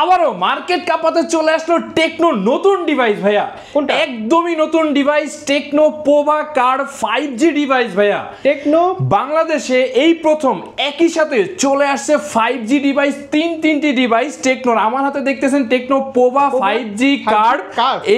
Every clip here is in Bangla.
আবারও মার্কেট কাঁপাতে চলে আসলো টেকনো নতুন ডিভাইস ভাইয়া। কোনটা? একদমই নতুন device, techno Pova card 5G device ভাইয়া। টেকনো বাংলাদেশে এই প্রথম একই সাথে চলে আসছে 5G ডিভাইস, তিনটি ডিভাইস টেকনোর। আমার হাতে দেখতেছেন টেকনো পোভা 5G কার্ড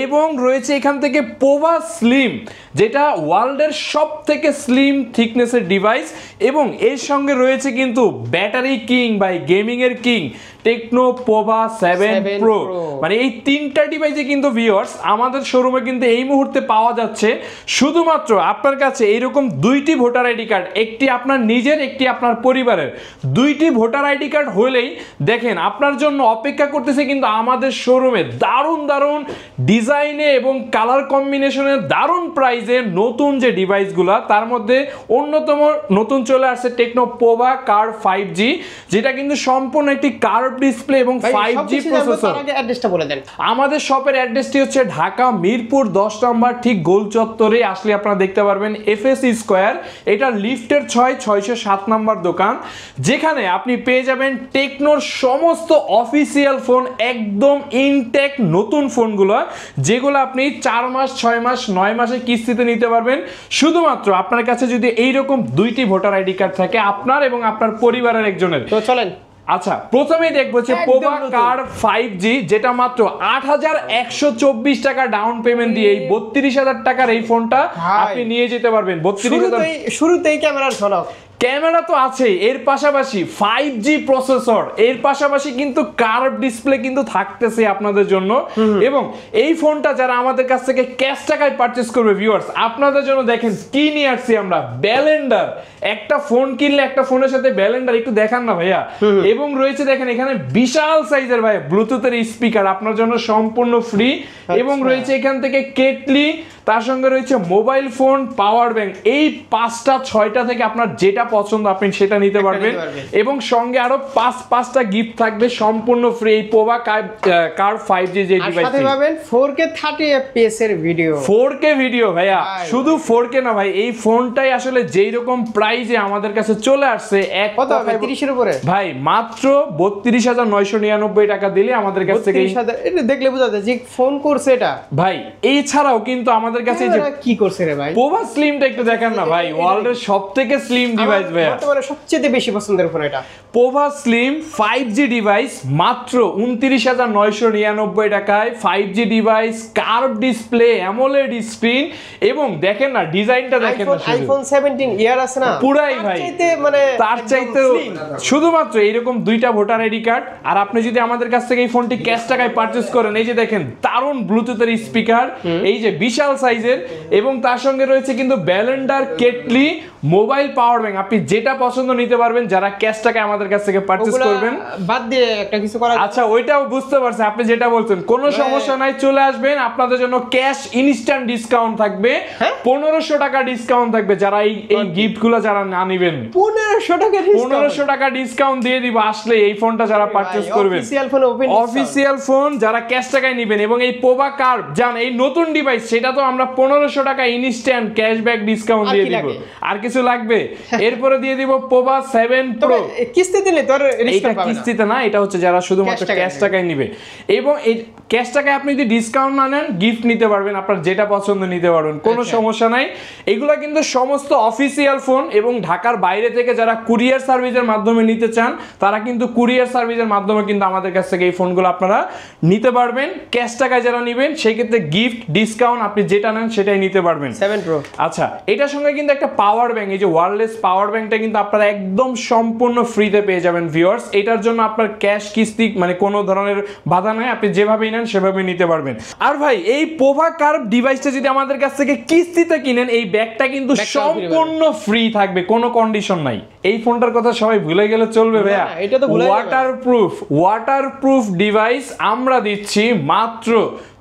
এবং রয়েছে এখান থেকে পোভা স্লিম, যেটা ওয়ার্ল্ডের সব থেকে স্লিম থিকনেসের ডিভাইস, এবং এর সঙ্গে রয়েছে কিন্তু ব্যাটারি কিং বাই গেমিং এর কিং টেকনো পোভা 7 প্রো। মানে এই তিনটা ডিভাইসে কিন্তু ভিউয়ার্স আমাদের শোরুমে কিন্তু এই মুহূর্তে পাওয়া যাচ্ছে। শুধুমাত্র আপনার কাছে এইরকম দুইটি ভোটার আইডি কার্ড, একটি আপনার নিজের, একটি আপনার পরিবারের, দুইটি ভোটার আইডি কার্ড হলেই দেখেন আপনার জন্য অপেক্ষা করতেছে কিন্তু আমাদের শোরুমে দারুণ দারুণ ডিজাইনে এবং কালার কম্বিনেশনে দারুণ প্রাইজে নতুন যে ডিভাইসগুলো, তার মধ্যে অন্যতম নতুন চলে আসছে টেকনো পোভা কার্ড 5G, যেটা কিন্তু সম্পূর্ণ একটি কার্ভ ডিসপ্লে এবং 5G প্রসেসর। অ্যাড্রেসটা বলে দেন। আমাদের শপের অ্যাড্রেসটি হচ্ছে ঢাকা মিরপুর 10 নম্বর, ঠিক গোল চত্বরে আসলে আপনারা দেখতে পারবেন FSC স্কয়ার, এটা লিফটের 607 নম্বর দোকান, যেখানে আপনি পেয়ে যাবেন টেকনোর সমস্ত অফিসিয়াল ফোন, একদম ইনটেক নতুন ফোনগুলো, যেগুলো আপনি 4 মাস 6 মাস 9 মাসে কিস্তিতে নিতে পারবেন। শুধুমাত্র আপনার কাছে যদি এইরকম দুইটি ভোটার আইডি কার্ড থাকে আপনার এবং আপনার পরিবারের একজনের। তো চলেন। আচ্ছা, প্রথমেই দেখবো হচ্ছে পোভা কার্ড 5G, যেটা মাত্র 8124 টাকা ডাউন পেমেন্ট দিয়ে এই 32,000 টাকার এই ফোনটা আপনি নিয়ে যেতে পারবেন। 32,000 শুরুতেই ক্যামেরার ঝলক। ক্যামেরা তো আছেই, এর পাশাপাশি 5G প্রসেসর, এর পাশাপাশি কিন্তু কার্ভ ডিসপ্লে কিন্তু থাকতেছে আপনাদের জন্য। এবং এই ফোনটা যারা আমাদের কাছ থেকে ক্যাশ টাকায় পারচেজ করবে ভিউয়ার্স, আপনাদের জন্য দেখেন কি নিয়ে আসছি আমরা, ব্যালেন্ডার। একটা ফোন কিনলে একটা ফোনের সাথে ব্যালেন্ডার একটু দেখান না ভাইয়া। এবং রয়েছে দেখেন এখানে বিশাল সাইজের ভাই ব্লুটুথের স্পিকার আপনার জন্য সম্পূর্ণ ফ্রি, এবং রয়েছে এখান থেকে কেটলি, তার সঙ্গে রয়েছে মোবাইল ফোন, পাওয়ার ব্যাংক। এই 5টা 6টা থেকে আপনার যেটা পছন্দ আপনি সেটা নিতে পারবেন, এবং সঙ্গে আরো 5টা গিফট থাকবে সম্পূর্ণ ফ্রি এই পোভা কার্ড 5G যে ডিভাইস। সাথে পাবেন 4K 30 FPS এর ভিডিও। 4K ভিডিও ভাইয়া, শুধু 4K না ভাই, এই ফোনটাই আসলে যেই রকম প্রাইজে আমাদের কাছে চলে আসছে, এক কত 30 এর উপরে ভাই, মাত্র 32,999 টাকা দিলে আমাদের কাছ থেকে। এটা দেখলে বোঝা যায় যে ফোন করছে এটা ভাই। এছাড়াও কিন্তু আমাদের কাছে যে কি করছে রে ভাই, পোভা স্লিমটা একটু দেখেন না ভাই, ওয়ার্ল্ডের সবথেকে স্লিম ডিভাইস ভাইয়া, বর্তমানে সবচেয়ে বেশি পছন্দের ফোন এটা। পোভা স্লিম 5G ডিভাইস মাত্র 29,999 টাকায়। 5G device, curve display, AMOLED screen, এবং দেখেন না ডিজাইনটা দেখেন না, আইফোন 17 ইয়ার আছে না পুরাই ভাই, মানে তার চাইতে শুধুমাত্র এইরকম দুইটা ভোটার আইডি কার্ড। আর আপনি যদি আমাদের কাছ থেকে এই ফোনটি ক্যাশ টাকায় পারচেজ করেন, এই যে দেখেন দারুণ ব্লুটুথের স্পিকার, এই যে বিশাল সাইজের, এবং তার সঙ্গে রয়েছে কিন্তু ব্যালেন্ডার, কেটলি, মোবাইল, পাওয়ার ব্যাংক, আপনি যেটা পছন্দ নিতে পারবেন যারা ক্যাশ টাকায় আমাদের কাছ থেকে পারচেজ করবেন। বাদ দিয়ে একটা কিছু করা, আচ্ছা ওইটাও বুঝতে পারছি আপনি যেটা বলছেন, কোনো সমস্যা নাই, চলে আসবেন, আপনাদের জন্য ক্যাশ ইনস্ট্যান্ট ডিসকাউন্ট থাকবে, 1500 টাকা ডিসকাউন্ট থাকবে যারা এই গিফটগুলো যারা না নেবেন। 1500 টাকা ডিসকাউন্ট দিয়ে দিব আসলে এই ফোনটা যারা পারচেজ করবেন, অফিসিয়াল ফোন যারা ক্যাশ টাকায় নেবেন। এবং এই পোভা কার্ভ জান এই নতুন ডিভাইস, সেটা তো আমরা 1500 টাকা ইনস্ট্যান্ট ক্যাশব্যাক ডিসকাউন্ট দিয়ে দিব। আর কিছু লাগবে? এরপরে দিয়ে দিব পোভা 7 প্রো। কিস্তি দিলে তো এটা কিস্তিতে না, এটা হচ্ছে যারা শুধুমাত্র ক্যাশ টাকায় নেবে। এবং এই ক্যাশ টাকায় আপনি যদি ডিসকাউন্ট না নেন, গিফট নিতে পারবেন, আপনার যেটা পছন্দ নিতে পারবেন, কোনো সমস্যা নাই। এগুলো কিন্তু সমস্ত অফিসিয়াল ফোন, এবং ঢাকার বাইরে থেকে যারা কুরিয়ার সার্ভিসের মাধ্যমে নিতে চান, তারা কিন্তু কুরিয়ার সার্ভিসের মাধ্যমে কিন্তু আমাদের কাছ থেকে এই ফোনগুলো আপনারা নিতে পারবেন। ক্যাশ টাকায় যারা নেবেন সেই ক্ষেত্রে গিফট ডিসকাউন্ট আপনি যেটা নেন সেটাই নিতে পারবেন। 7 প্রো। আচ্ছা, এটার সঙ্গে কিন্তু একটা পাওয়ার ব্যাংক, এই যে ওয়্যারলেস পাওয়ার ব্যাংকটা কিন্তু আপনারা একদম সম্পূর্ণ ফ্রিতে পেয়ে যাবেন ভিউয়ার্স। এটার জন্য আপনার ক্যাশ কিস্তি মানে কোনো ধরনের বাধা নাই, আপনি যেভাবেই নেন সেভাবেই নিতে পারবেন। আর ভাই এই পোভা কার্ভ ডিভাইসটা যদি আমাদের কাছ থেকে কিস্তিতে কিনেন, এই ব্যাগটা কিন্তু সম্পূর্ণ ফ্রি থাকবে, কোনো কন্ডিশন নাই। এই ফোনটার কথা সবাই ভুলে গেলে চলবে ভাইয়া, ওয়াটারপ্রুফ ডিভাইস আমরা দিচ্ছি মাত্র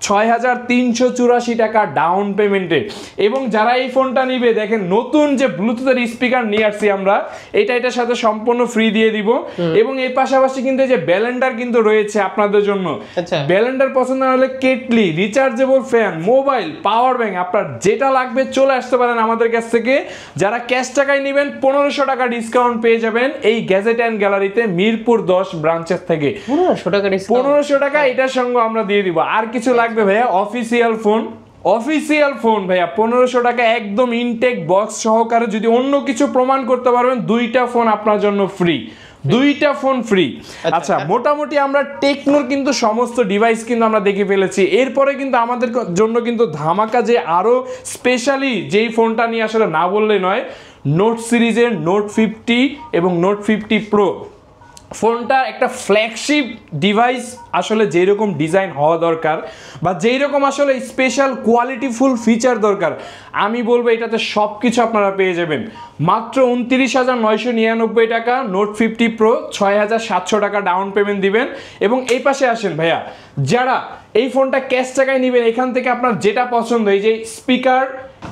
6,384 টাকা ডাউন পেমেন্টে। এবং যারা এই ফোনটা নিবে দেখেন নতুন যে ব্লুটুথের স্পিকার নিয়ে আসছি আমরা, এটার সাথে সম্পূর্ণ ফ্রি দিয়ে দিয়ে দিব এবং এর পাশাপাশি কিন্তু এই যে ব্যালেন্ডার কিন্তু রয়েছে আপনাদের জন্য। ব্যালেন্ডার পছন্দ না হলে kettle, rechargeable fan, mobile, power bank, আপনার যেটা লাগবে চলে আসতে পারেন আমাদের কাছ থেকে। যারা ক্যাশ টাকায় নেবেন 1500 টাকা ডিসকাউন্ট পেয়ে যাবেন এই গ্যাজেট অ্যান্ড গ্যালারিতে মিরপুর 10 ব্রাঞ্চের থেকে। 1500 টাকা এটার সঙ্গে আমরা দিয়ে দিব। আর কিছু লাগবে ভাইয়া? অফিসিয়াল ফোন ভাইয়া 1500 টাকা একদম ইনটেক বক্স সহকারে। যদি অন্য কিছু প্রমাণ করতে পারবেন 2টা ফোন আপনার জন্য ফ্রি, 2টা ফোন ফ্রি। আচ্ছা, মোটামুটি আমরা টেকনোর কিন্তু সমস্ত ডিভাইস কিন্তু আমরা দেখে ফেলেছি। এরপরে কিন্তু আমাদের জন্য কিন্তু ধামাকা যে আরো স্পেশালি যেই ফোনটা নিয়ে আসলে না বললেই নয়, নোট সিরিজের নোট 50 এবং নোট 50 প্রো ফোনটা একটা ফ্ল্যাগশিপ ডিভাইস। আসলে যেই রকম ডিজাইন হওয়া দরকার বা যেই রকম আসলে স্পেশাল কোয়ালিটিফুল ফিচার দরকার, আমি বলবো এটাতে সব কিছু আপনারা পেয়ে যাবেন মাত্র 29,999 টাকা। নোট 50 প্রো 6,700 টাকা ডাউন পেমেন্ট দিবেন। এবং এই পাশে আসেন ভাইয়া, যারা এই ফোনটা ক্যাশ টাকায় নেবেন এখান থেকে আপনার যেটা পছন্দ, এই যে স্পিকার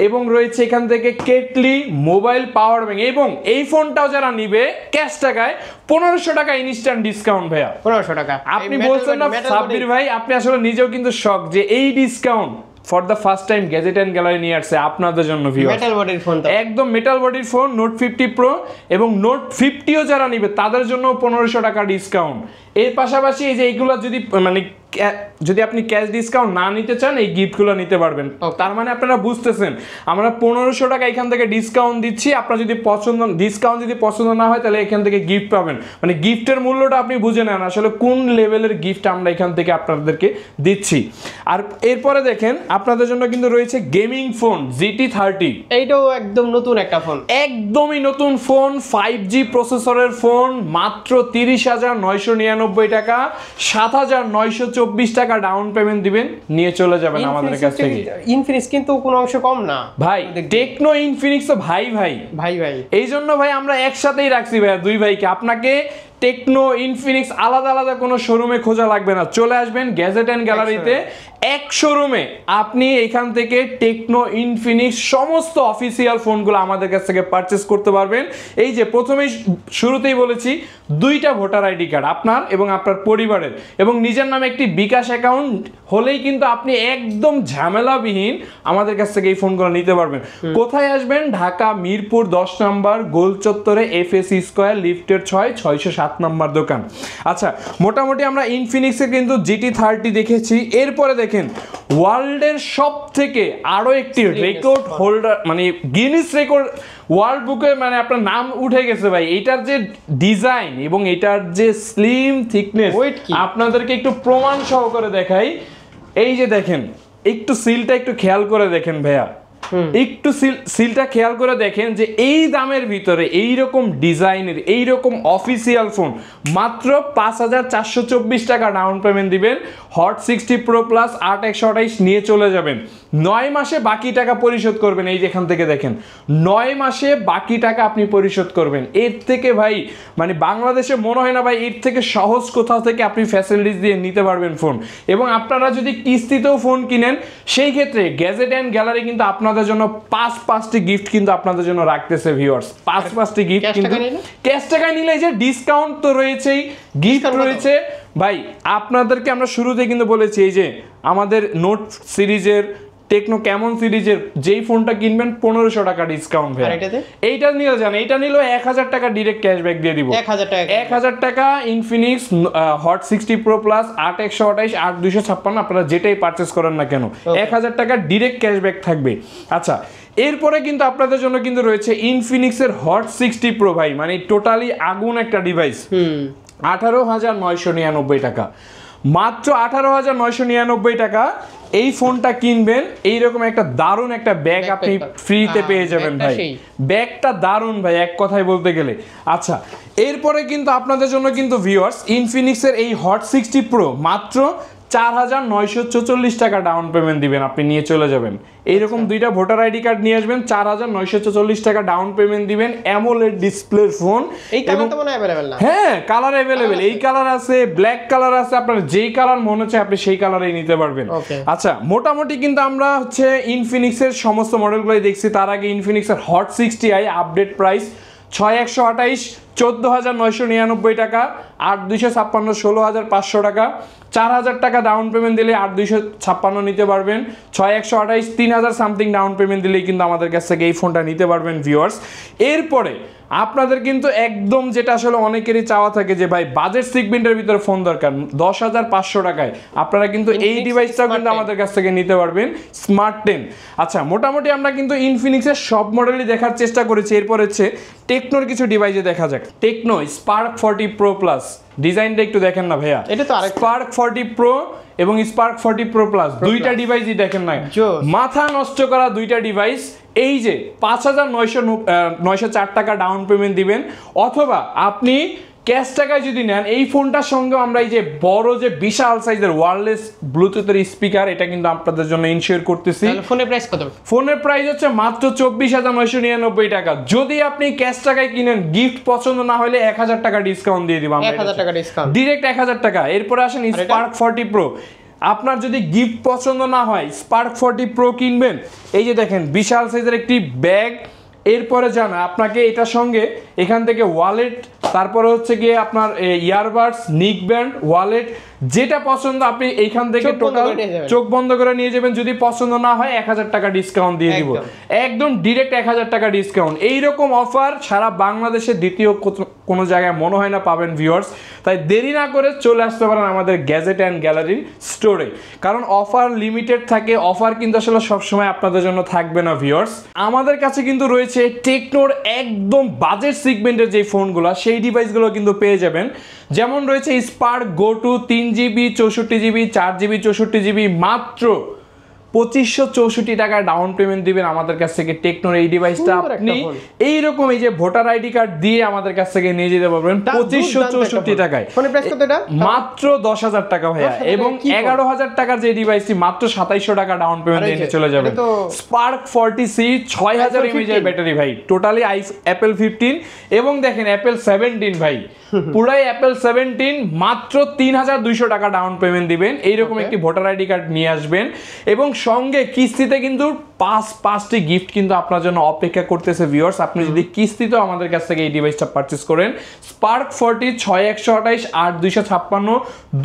এবং রয়েছে এখান থেকে কেটলি, মোবাইল, পাওয়ার ব্যাংক, এবং এই ফোনটাও যারা নিবে ক্যাশ টাকায় 1500 টাকা ইনস্ট্যান্ট ডিসকাউন্ট ভাইয়া। 1500 টাকা আপনি বলছেন না সাব্বির ভাই, আপনি আসলে নিজেও কিন্তু শক যে এই discount for the first time gadget and gallery নিয়ে আসছে আপনাদের জন্য। মেটাল বডির ফোন, একদম মেটাল বডির ফোন নোট 50 প্রো এবং নোট 50ও যারা নিবে তাদের জন্য 1500 টাকা ডিসকাউন্ট। এর পাশাপাশি এই যে এইগুলো যদি আপনি ক্যাশ ডিসকাউন্ট না নিতে চান এই গিফটগুলো নিতে পারবেন। তার মানে আপনারা বুঝতেছেন আমরা 1500 টাকা এখান থেকে ডিসকাউন্ট দিচ্ছি। আপনার যদি ডিসকাউন্ট যদি পছন্দ না হয় তাহলে এখান থেকে গিফট পাবেন। মানে গিফটের মূল্যটা আপনি বুঝে নেন আসলে কোন লেভেলের গিফট আমরা এখান থেকে আপনাদেরকে দিচ্ছি। আর এরপরে দেখেন আপনাদের জন্য কিন্তু রয়েছে গেমিং ফোন GT30। এইটাও একদম নতুন একটা ফোন, একদমই নতুন ফোন, 5G প্রসেসরের ফোন, মাত্র 30,999 টাকা, 7,924 টাকা ডাউন পেমেন্ট দিবেন, নিয়ে চলে যাবেন আমাদের কাছ থেকে। ইনফিনিক্স কিন্তু কোনো অংশ কম না ভাই, টেকনো ইনফিনিক্স তো ভাই এই জন্য ভাই আমরা একসাথেই রাখছি ভাইয়া দুই ভাইকে। আপনাকে টেকনো ইনফিনিক্স আলাদা আলাদা কোনো শোরুমে খোঁজা লাগবে না, চলে আসবেন গ্যাজেট অ্যান্ড গ্যালারিতে এক শোরুমে। আপনি এখান থেকে টেকনো ইনফিনিক্স সমস্ত অফিসিয়াল ফোনগুলো আমাদের কাছ থেকে পারচেস করতে পারবেন। এই যে প্রথমেই শুরুতেই বলেছি 2টা ভোটার আইডি কার্ড আপনার এবং আপনার পরিবারের, এবং নিজের নামে একটি বিকাশ অ্যাকাউন্ট হলেই কিন্তু আপনি একদম ঝামেলাবিহীন আমাদের কাছ থেকে এই ফোনগুলো নিতে পারবেন। কোথায় আসবেন? ঢাকা মিরপুর 10 নম্বর গোল চত্বরে FSC স্কয়ার লিফটের 607 নম্বর দোকান। আচ্ছা, মোটামুটি আমরা ইনফিনিক্সের কিন্তু GT30 দেখেছি। এরপরে দেখেন ওয়ার্ল্ডের সব থেকে আরো একটি রেকর্ড হোল্ডার, মানে গিনিস রেকর্ড ওয়ার্ল্ড বুকে মানে আপনার নাম উঠে গেছে ভাই। এটার যে ডিজাইন এবং এটার যে স্লিম থিকনেস আপনাদেরকে একটু প্রমাণ সহকারে দেখাই। এই যে দেখেন, একটু সিলটা একটু খেয়াল করে দেখেন ভাইয়া, একটু সিলটা খেয়াল করে দেখেন যে এই দামের ভিতরে এইরকম ডিজাইনের এইরকম অফিসিয়াল ফোন মাত্র 5,424 টাকা ডাউন পেমেন্ট দিবেন। হট 60 প্রো প্লাস 8/128 নিয়ে চলে যাবেন। 9 মাসে বাকি টাকা পরিশোধ করবেন। এই যে এখান থেকে দেখেন 9 মাসে বাকি টাকা আপনি পরিশোধ করবেন। এর থেকে ভাই মানে বাংলাদেশে মনে হয় না ভাই এর থেকে সহজ কোথাও থেকে আপনি ফ্যাসিলিটিস দিয়ে নিতে পারবেন ফোন। এবং আপনারা যদি কিস্তিতেও ফোন কিনেন সেই ক্ষেত্রে গ্যাজেট অ্যান্ড গ্যালারি কিন্তু আপনাদের জন্য 5টি গিফট কিন্তু আপনাদের জন্য রাখতেছে ভিউয়ার্স। 5টি গিফট কিন্তু ক্যাশ টাকায় নিলে যে ডিসকাউন্ট তো রয়েছেই, গিফট রয়েছে ভাই। আপনাদেরকে আমরা শুরুতে কিন্তু বলেছি এই যে আমাদের নোট সিরিজের টেকনো কেমন সিরিজের যেই ফোনটা কিনবেন 1500 টাকা ডিসকাউন্ট ভাই। এইটা নিলে জানেন এইটা নিলেও 1000 টাকা ডিরেক্ট ক্যাশব্যাক দিয়ে দিব। 1000 টাকা ইনফিনিক্স হট 60 প্রো প্লাস 8/128 8256 আপনারা যেটাই পারচেস করেন না কেন 1000 টাকা ডিরেক্ট ক্যাশব্যাক থাকবে। আচ্ছা, এরপরে কিন্তু আপনাদের জন্য কিন্তু রয়েছে ইনফিনিক্সের হট 60 প্রো ভাই, মানে টোটালি আগুন একটা ডিভাইস। 18,999 টাকা, মাত্র 18,999 টাকা এই ফোনটা কিনবেন। এইরকম একটা দারুণ একটা ব্যাগ আপনি ফ্রিতে পেয়ে যাবেন ভাই। ব্যাগটা দারুণ ভাই এক কথায় বলতে গেলে। আচ্ছা, এরপরে কিন্তু আপনাদের জন্য কিন্তু ভিউয়ার্স ইনফিনিক্সের এই হট 60 প্রো মাত্র 4,944 টাকা ডাউন পেমেন্ট দিবেন, আপনি নিয়ে চলে যাবেন। এইরকম 2টা ভোটার আইডি কার্ড নিয়ে আসবেন, 4,944 টাকা ডাউন পেমেন্ট দিবেন। অ্যামোলেড ডিসপ্লের ফোন, এই কালার তো মনে अवेलेबल না? হ্যাঁ, কালার अवेलेबल, এই কালার আছে, ব্ল্যাক কালার আছে, আপনার যেই কালার মনে হচ্ছে আপনি সেই কালারেই নিতে পারবেন। আচ্ছা, মোটামুটি কিন্তু আমরা হচ্ছে ইনফিনিক্সের সমস্ত মডেলগুলোই দেখছি। তার আগে ইনফিনিক্সের হট 60i আপডেট প্রাইস 6128 14,999 টাকা, 8256 16,500 টাকা, 4,000 টাকা ডাউন পেমেন্ট দিলে 8256 নিতে পারবেন। 6128 3,000 সামথিং ডাউন পেমেন্ট দিলেই কিন্তু আমাদের কাছ থেকে এই ফোনটা নিতে পারবেন ভিউয়ার্স। এরপরে আপনাদের কিন্তু একদম যেটা আসলে অনেকেরই চাওয়া থাকে যে ভাই বাজেট সেগমেন্টের ভিতরে ফোন দরকার, 10,500 টাকায় আপনারা কিন্তু এই ডিভাইসটাও কিন্তু আমাদের কাছ থেকে নিতে পারবেন, স্মার্ট 10। আচ্ছা, মোটামুটি আমরা কিন্তু ইনফিনিক্সের সব মডেলই দেখার চেষ্টা করেছি। এরপর হচ্ছে টেকনোর কিছু ডিভাইসে দেখা যাক। টেকনো স্পার্ক 40 প্রো প্লাস, ডিজাইনটা একটু দেখেন না ভাইয়া, এটা তো স্পার্ক 40 প্রো এবং স্পার্ক 40 প্রো প্লাস দুইটা ডিভাইসই দেখেন না, মাথা নষ্ট করা দুইটা ডিভাইস। এই যে 5,904 টাকা ডাউন পেমেন্ট দিবেন, অথবা আপনি ক্যাশ টাকায় যদি নেন, এই ফোনটার সঙ্গে আমরা এই যে বড় যে বিশাল সাইজের ওয়্যারলেস ব্লুটুথের স্পিকার, এটা কিন্তু আপনাদের জন্য ইনশিওর করতেছি। ফোনের প্রাইস কত? ফোনের প্রাইস হচ্ছে মাত্র 24,999 টাকা। যদি আপনি ক্যাশ টাকায় কিনেন, গিফট পছন্দ না হলে 1,000 টাকা ডিসকাউন্ট দিয়ে দিব আমরা, 1,000 টাকা ডিসকাউন্ট, ডাইরেক্ট 1,000 টাকা। এরপরে আসেন স্পার্ক 40 প্রো। আপনার যদি গিফট পছন্দ না হয়, স্পার্ক 40 প্রো কিনবেন, এই যে দেখেন বিশাল সাইজের একটি ব্যাগ। এরপরে জানা আপনাকে এটার সঙ্গে এখান থেকে ওয়ালেট, তারপরে হচ্ছে গিয়ে আপনার ইয়ারবাডস, নিক ব্যান্ড, ওয়ালেট, যেটা পছন্দ আপনি এইখান থেকে টোটাল চোখ বন্ধ করে নিয়ে যাবেন। যদি পছন্দ না হয় 1,000 টাকা ডিসকাউন্ট দিয়ে দিব, একদম ডিরেক্ট 1,000 টাকা ডিসকাউন্ট। এইরকম অফার সারা বাংলাদেশে দ্বিতীয় কোনো জায়গায় মনে হয় না পাবেন ভিউয়ার্স। তাই দেরি না করে চলে আসতে পারেন আমাদের গ্যাজেট অ্যান্ড গ্যালারির স্টোরে, কারণ অফার লিমিটেড থাকে, অফার কিন্তু আসলে সবসময় আপনাদের জন্য থাকবে না ভিউয়ার্স। আমাদের কাছে কিন্তু রয়েছে টেকনোর একদম বাজেট সেগমেন্টের যে ফোনগুলো, সেই ডিভাইসগুলো কিন্তু পেয়ে যাবেন। যেমন রয়েছে spark go to 3GB 64GB 4GB 64GB, মাত্র 2564 টাকা ডাউন পেমেন্ট দিবেন আমাদের কাছ থেকে। টেকনোর এই ডিভাইসটা আপনি এইরকম এই যে ভোটার আইডি কার্ড দিয়ে আমাদের কাছ থেকে নিয়ে যেতে পারবেন 2564 টাকায়। ফোনের প্রাইস কত এটা? মাত্র 10,000 টাকা ভাইয়া। এবং 11,000 টাকার যে ডিভাইসটি মাত্র 2700 টাকা ডাউন পেমেন্ট দিয়ে চলে যাবেন। স্পার্ক 40C 6000 mAh এর ব্যাটারি ভাই, টোটালি অ্যাপেল 15 এবং দেখেন অ্যাপেল 17 ভাই, পুরাই অ্যাপেল 17, মাত্র 3,200 টাকা ডাউন পেমেন্ট দিবেন। এইরকম একটি ভোটার আইডি কার্ড নিয়ে আসবেন এবং সঙ্গে কিস্তিতে কিন্তু পাঁচটি গিফট কিন্তু আপনার জন্য অপেক্ষা করতেছে ভিউয়ার্স। আপনি যদি কিস্তিতেও আমাদের কাছ থেকে এই ডিভাইসটা পারচেজ করেন, স্পার্ক 40 6128 8256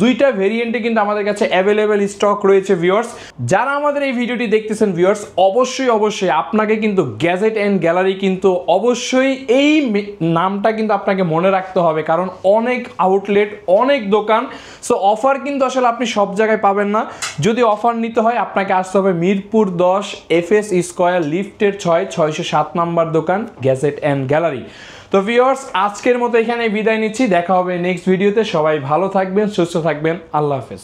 দুইটা ভেরিয়েন্টে কিন্তু আমাদের কাছে অ্যাভেলেবেল স্টক রয়েছে ভিউয়ার্স। যারা আমাদের এই ভিডিওটি দেখতেছেন ভিউয়ার্স, অবশ্যই আপনাকে কিন্তু গ্যাজেট অ্যান্ড গ্যালারি কিন্তু অবশ্যই এই নামটা কিন্তু আপনাকে মনে রাখতে হবে, কারণ অনেক আউটলেট, অনেক দোকান। সো অফার কিন্তু আসলে আপনি সব জায়গায় পাবেন না। যদি অফার নিতে হয় আপনাকে আসতে হবে মিরপুর 10 FS স্কয়ার লিফটের 607 নাম্বার দোকান, গ্যাজেট অ্যান্ড গ্যালারি। তো ভিউয়ার্স, আজকের মতো এখানে বিদায় নিচ্ছি, দেখা হবে নেক্সট ভিডিওতে। সবাই ভালো থাকবেন, সুস্থ থাকবেন, আল্লাহ হাফেজ।